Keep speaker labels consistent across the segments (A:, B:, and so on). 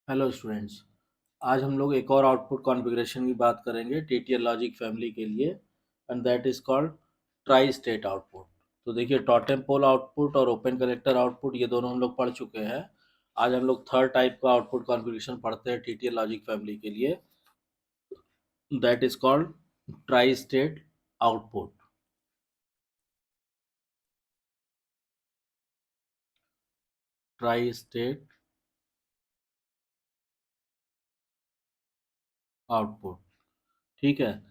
A: Hello students. आज हम लोग एक और आउटपुट कॉन्फ़िगरेशन की बात करेंगे टीटीएल लॉजिक फैमिली के लिए, and that is called tri state output. तो देखिए, टॉटेम पोल आउटपुट और ओपन कलेक्टर आउटपुट ये दोनों हम लोग पढ़ चुके हैं। आज हम लोग थर्ड टाइप का आउटपुट कॉन्फ़िगरेशन पढ़ते हैं टीटीएल लॉजिक फैमिली के लिए, that is called tri state output. Tri state output, ठीक है।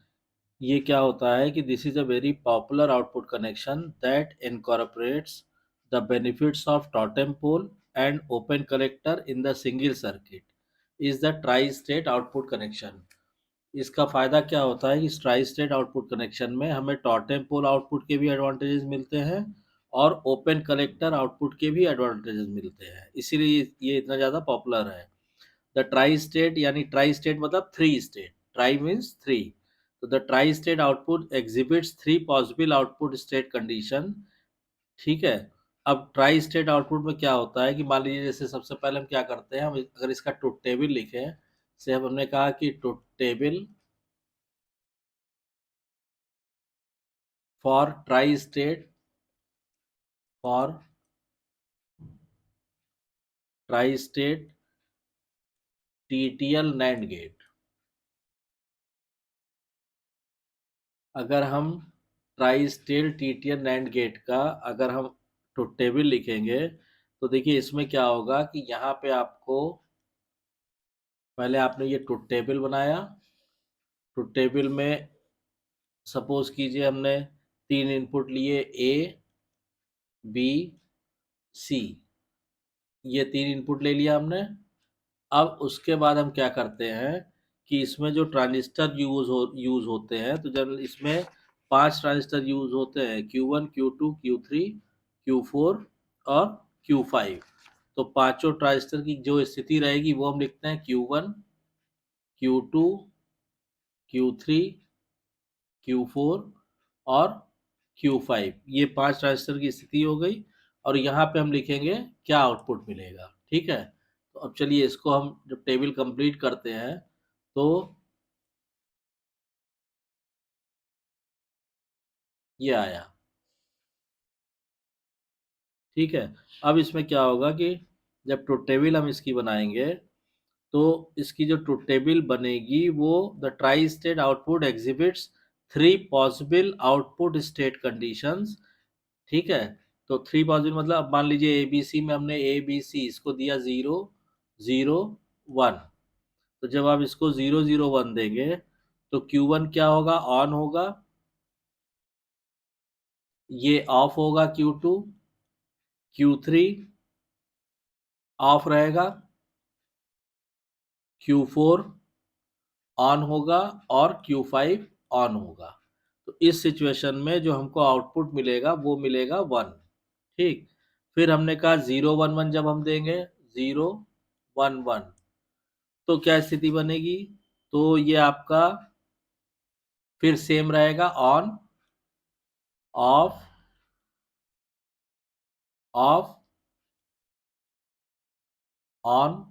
A: ये क्या होता है कि this is a very popular output connection that incorporates the benefits of totem pole and open collector in the single circuit is the tri state output connection. इसका फायदा क्या होता है कि ट्राई स्टेट आउटपुट कनेक्शन में हमें टॉटेम pole output के भी एडवांटेजेस मिलते हैं और ओपन कलेक्टर आउटपुट के भी एडवांटेजेस मिलते हैं, इसीलिए ये इतना ज़्यादा पॉपुलर है। द ट्राई स्टेट यानी ट्राई स्टेट मतलब three state, tri means three. तो the tri state output exhibits three possible output state condition, ठीक है। अब ट्राई स्टेट आउटपुट में क्या होता है कि मान लीजिए, जैसे सबसे पहले हम क्या करते हैं, हम अगर इसका ट्रुथ टेबल लिखें, से अब हमने कहा कि truth table for tri state, for tri state TTL NAND gate. अगर हम tri state TTL NAND gate का अगर हम ट्रुथ टेबल लिखेंगे, तो देखिए इसमें क्या होगा कि यहाँ पे आपको पहले आपने ये ट्रुथ टेबल बनाया। ट्रुथ टेबल में सपोज कीजिए हमने तीन इनपुट लिए, ए बी सी, ये तीन इनपुट ले लिया हमने। अब उसके बाद हम क्या करते हैं कि इसमें जो ट्रांजिस्टर यूज होते हैं, तो जब इसमें पांच ट्रांजिस्टर यूज होते हैं, Q1 Q2 Q3 Q4 और Q5। तो पांचों ट्रांजिस्टर की जो स्थिति रहेगी वो हम लिखते हैं Q1 Q2 Q3 Q4 और Q5। ये पांच ट्रांजिस्टर की स्थिति हो गई, और यहाँ पे हम लिखेंगे क्या आउटपुट मिलेगा, ठीक है। तो अब चलिए इसको हम जब टेबल कंप्लीट करते हैं, तो ये आया, ठीक है। अब इसमें क्या होगा कि जब ट्रुथ टेबल हम इसकी बनाएंगे, तो इसकी जो ट्रुथ टेबल बनेगी वो the tri state output exhibits three possible output state conditions, ठीक है। तो थ्री पॉसिबल मतलब, अब मान लीजिए ए बी सी में हमने ए बी सी इसको दिया 0 0 1। तो जब आप इसको 0 0 1 देंगे, तो Q1 क्या होगा, ऑन होगा, ये ऑफ होगा, Q2 Q3 ऑफ रहेगा, Q4 ऑन होगा और Q5 ऑन होगा। तो इस सिचुएशन में जो हमको आउटपुट मिलेगा वो मिलेगा 1, ठीक। फिर हमने कहा 0 1 1 जब हम देंगे, 0 1 1, तो क्या स्थिति बनेगी, तो ये आपका फिर सेम रहेगा, on off of on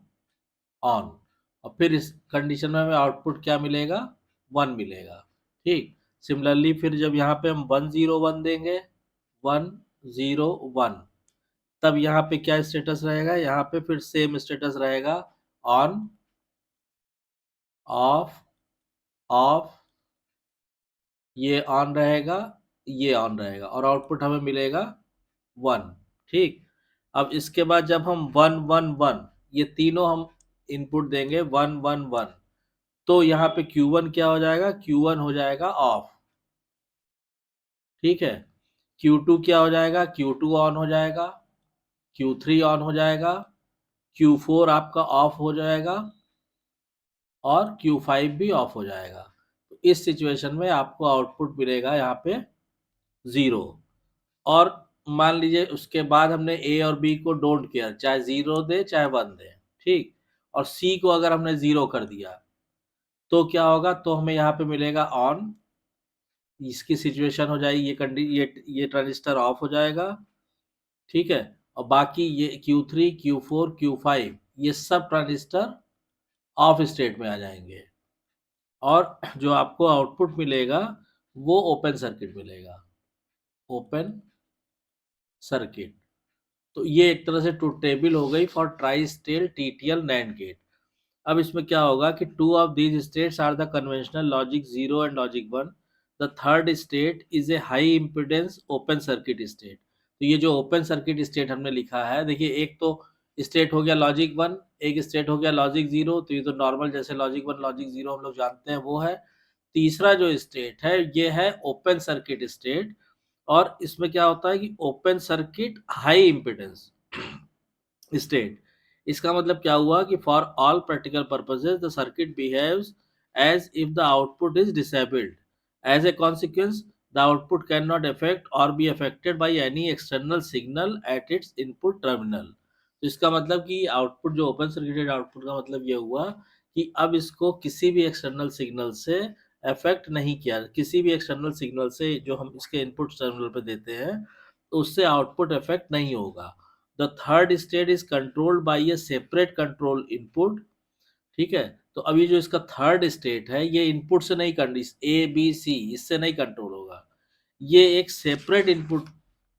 A: on. और फिर इस कंडीशन में हमें आउटपुट क्या मिलेगा, 1 मिलेगा, ठीक। सिमिलरली फिर जब यहाँ पे हम 1 0 1 देंगे, 1 0 1, तब यहाँ पे क्या स्टेटस रहेगा, यहाँ पे फिर सेम स्टेटस रहेगा, ऑन ऑफ ऑफ, ये ऑन रहेगा, ये ऑन रहेगा, और आउटपुट हमें मिलेगा 1, ठीक। अब इसके बाद जब हम 1 1 1 ये तीनों हम इनपुट देंगे, 1 1 1, तो यहाँ पे Q1 क्या हो जाएगा, Q1 हो जाएगा ऑफ, ठीक है। Q2 क्या हो जाएगा, Q2 ऑन हो जाएगा, Q3 ऑन हो जाएगा, Q4 आपका ऑफ हो जाएगा, और Q5 भी ऑफ हो जाएगा। तो इस सिचुएशन में आपको आउटपुट मिलेगा यहाँ पे 0। और मान लीजिए उसके बाद हमने ए और बी को डोंट केयर, चाहे 0 दे चाहे 1 दे, ठीक। और सी को अगर हमने 0 कर दिया, तो क्या होगा, तो हमें यहाँ पे मिलेगा ऑन, इसकी सिचुएशन हो जाएगी, ये ट्रांजिस्टर ऑफ हो जाएगा, ठीक है। और बाकी ये Q3 Q4 Q5 ये सब ट्रांजिस्टर ऑफ स्टेट में आ जाएंगे, और जो आपको आउटपुट मिलेगा वो ओपन सर्किट मिलेगा, ओपन सर्किट। तो ये एक तरह से ट्रुथ टेबल हो गई for tri state TTL NAND gate. अब इसमें क्या होगा कि two of these states are the conventional logic 0 and logic 1। The third state is a high impedance open circuit state. तो ये जो ओपन सर्किट स्टेट हमने लिखा है, देखिए एक तो स्टेट हो गया लॉजिक 1, एक स्टेट हो गया लॉजिक 0। तो ये तो नॉर्मल जैसे लॉजिक 1 लॉजिक 0 हम लोग जानते हैं वो है। तीसरा जो स्टेट है ये है ओपन सर्किट स्टेट, और इसमें क्या होता है कि open circuit high impedance state. इसका मतलब क्या हुआ कि for all practical purposes the circuit behaves as if the output is disabled. As a consequence the output can not affect और be affected by any external signal at its input terminal. तो इसका मतलब कि output जो open circuited output का मतलब ये हुआ कि अब इसको किसी भी एक्सटर्नल सिग्नल से अफेक्ट नहीं किया, किसी भी एक्सटर्नल सिग्नल से जो हम इसके इनपुट टर्मिनल पे देते हैं तो उससे आउटपुट इफेक्ट नहीं होगा। The third state is controlled by A separate control input. ठीक है, तो अभी जो इसका थर्ड स्टेट है ये इनपुट से नहीं कंट्रोल, ए बी सी इससे नहीं कंट्रोल होगा, ये एक सेपरेट इनपुट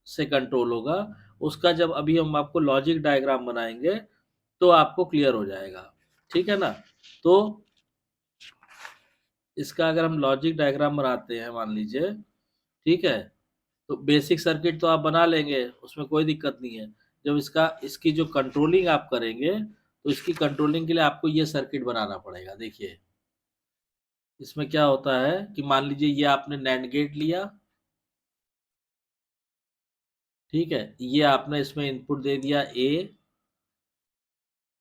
A: से कंट्रोल होगा। उसका जब अभी हम आपको लॉजिक डायग्राम बनाएंगे तो आपको क्लियर हो जाएगा। ठीक है ना। तो इसका अगर हम लॉजिक डायग्राम बनाते हैं मान लीजिए, ठीक है, तो बेसिक सर्किट तो आप बना लेंगे, उसमें कोई दिक्कत नहीं है। जब इसकी जो कंट्रोलिंग आप करेंगे तो इसकी कंट्रोलिंग के लिए आपको ये सर्किट बनाना पड़ेगा। देखिए इसमें क्या होता है कि मान लीजिए ये आपने नैंड गेट लिया, ठीक है, ये आपने इसमें इनपुट दे दिया ए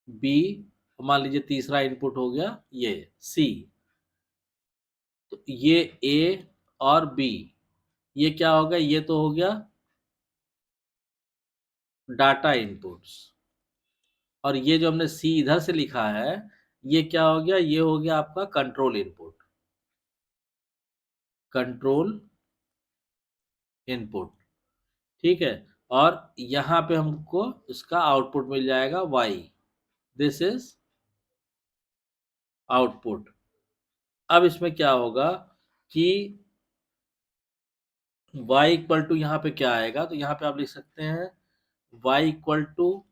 A: बी, मान लीजिए तीसरा इनपुट हो गया ये सी। तो ये ए और बी, ये क्या हो गया, ये तो हो गया डाटा इनपुट्स, और ये जो हमने सी इधर से लिखा है ये क्या हो गया, ये हो गया आपका कंट्रोल इनपुट, कंट्रोल इनपुट। ठीक है, और यहाँ पे हमको इसका आउटपुट मिल जाएगा वाई, दिस इज आउटपुट। अब इसमें क्या होगा कि y इक्वल टू यहाँ पे क्या आएगा, तो यहाँ पे आप लिख सकते हैं y equal to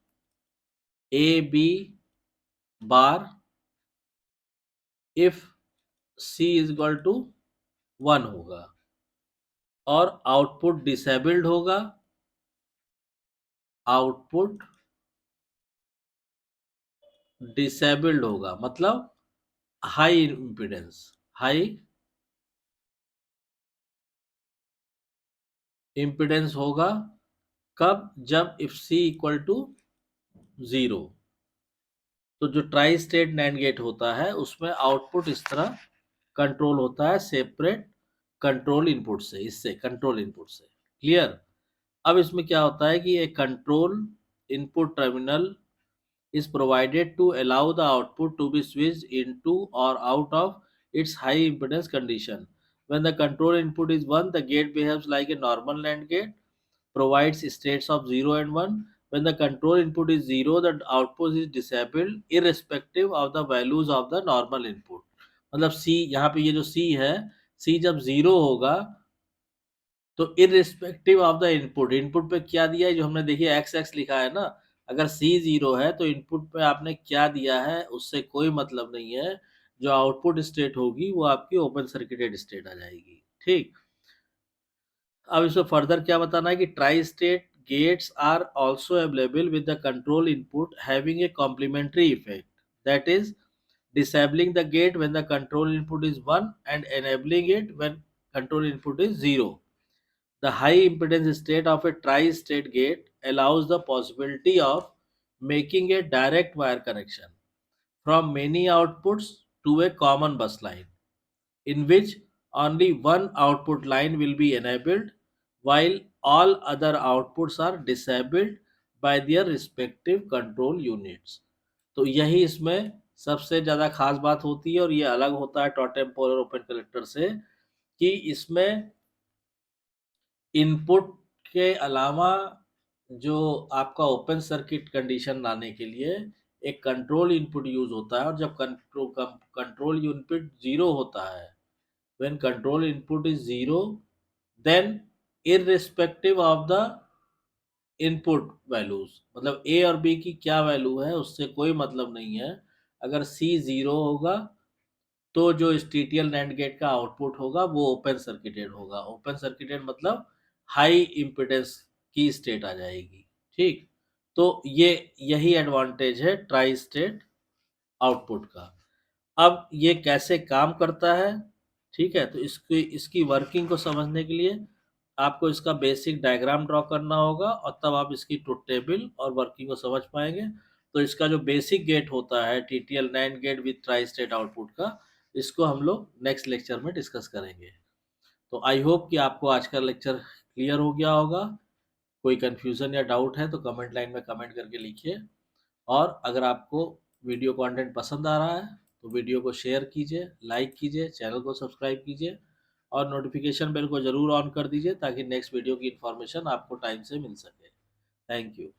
A: A B bar if c is equal to 1 होगा, और आउटपुट डिसेबल्ड होगा, आउटपुट डिसेबल्ड होगा मतलब हाई इम्पीडेंस, हाई इम्पीडेंस होगा। कब, जब इफ सी इक्वल टू 0। तो जो ट्राई स्टेट नैंड गेट होता है उसमें आउटपुट इस तरह कंट्रोल होता है सेपरेट कंट्रोल इनपुट से, इससे कंट्रोल इनपुट से। क्लियर। अब इसमें क्या होता है कि एक control input terminal is provided to allow the output to be switched into or out of its high impedance condition. When the control input is 1, the gate behaves like a normal NAND gate, provides states of 0 and 1. When the control input is 0, the output is disabled irrespective of the values of the normal input. मतलब C, यहाँ पे ये जो C है, C जब 0 होगा तो irrespective of the input, input पे क्या दिया है जो हमने देखिए एक्स एक्स लिखा है ना, अगर सी 0 है तो इनपुट पे आपने क्या दिया है उससे कोई मतलब नहीं है, जो आउटपुट स्टेट होगी वो आपकी ओपन सर्किटेड स्टेट आ जाएगी। ठीक। अब इसमें फर्दर क्या बताना है कि tri state gates are also available with the control input having a complementary effect, that is disabling the gate when the control input is 1 and enabling it when control input is 0. The high impedance state of a tri-state gate allows the possibility of making a direct wire connection from many outputs to a common bus line, in which only one output line will be enabled while all other outputs are disabled by their respective control units. तो यही इसमें सबसे ज़्यादा खास बात होती है, और ये अलग होता है टॉटेम पोल और ओपन कलेक्टर से, कि इसमें इनपुट के अलावा जो आपका ओपन सर्किट कंडीशन लाने के लिए एक कंट्रोल इनपुट यूज होता है, और जब कंट्रोल इनपुट जीरो होता है, when control input is zero, then irrespective of the input values, मतलब ए और बी की क्या वैल्यू है उससे कोई मतलब नहीं है। अगर सी जीरो होगा तो जो इस टीटीएल नैंड गेट का आउटपुट होगा वो ओपन सर्किटेड होगा। ओपन सर्किटेड मतलब हाई इम्पिडेंस की स्टेट आ जाएगी। ठीक, तो ये यही एडवांटेज है ट्राई स्टेट आउटपुट का। अब ये कैसे काम करता है, ठीक है, तो इसकी इसकी वर्किंग को समझने के लिए आपको इसका बेसिक डायग्राम ड्रॉ करना होगा, और तब आप इसकी ट्रुथ टेबल और वर्किंग को समझ पाएंगे। तो इसका जो बेसिक गेट होता है TTL NAND gate with tri state output का, इसको हम लोग नेक्स्ट लेक्चर में डिस्कस करेंगे। तो आई होप कि आपको आज का लेक्चर क्लियर हो गया होगा। कोई कंफ्यूजन या डाउट है तो कमेंट लाइन में कमेंट करके लिखिए। और अगर आपको वीडियो कंटेंट पसंद आ रहा है तो वीडियो को शेयर कीजिए, लाइक कीजिए, चैनल को सब्सक्राइब कीजिए, और नोटिफिकेशन बेल को ज़रूर ऑन कर दीजिए ताकि नेक्स्ट वीडियो की इन्फॉर्मेशन आपको टाइम से मिल सके। Thank you.